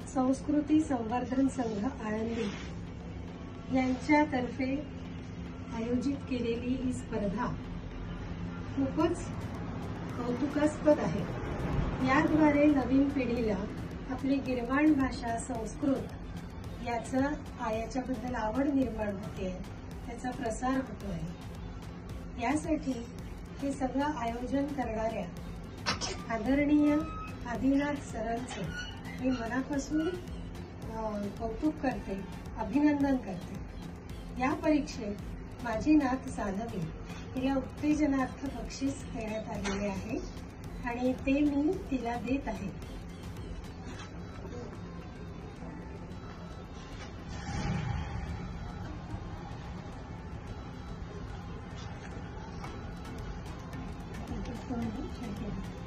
संस्कृती संवर्धन संघ आळंदी यांच्यातर्फे आयोजित केलेली ही स्पर्धा खूपच कौतुकास्पद आहे। याद्वारे नवीन पिढीला आपली गिरवाण भाषा संस्कृत याच्याबद्दल आवड निर्माण होते, त्याचा प्रसार होतो आहे। यासाठी हे सगळं आयोजन करणाऱ्या आदरणीय आदिनाथ सरांचे मी मनापासून कौतुक करते, अभिनंदन करते। या परीक्षेत माझी नात सानवी तिला उत्तेजनार्थ बक्षीस देण्यात आलेले आहे आणि ते मी तिला देत आहे। Thank you.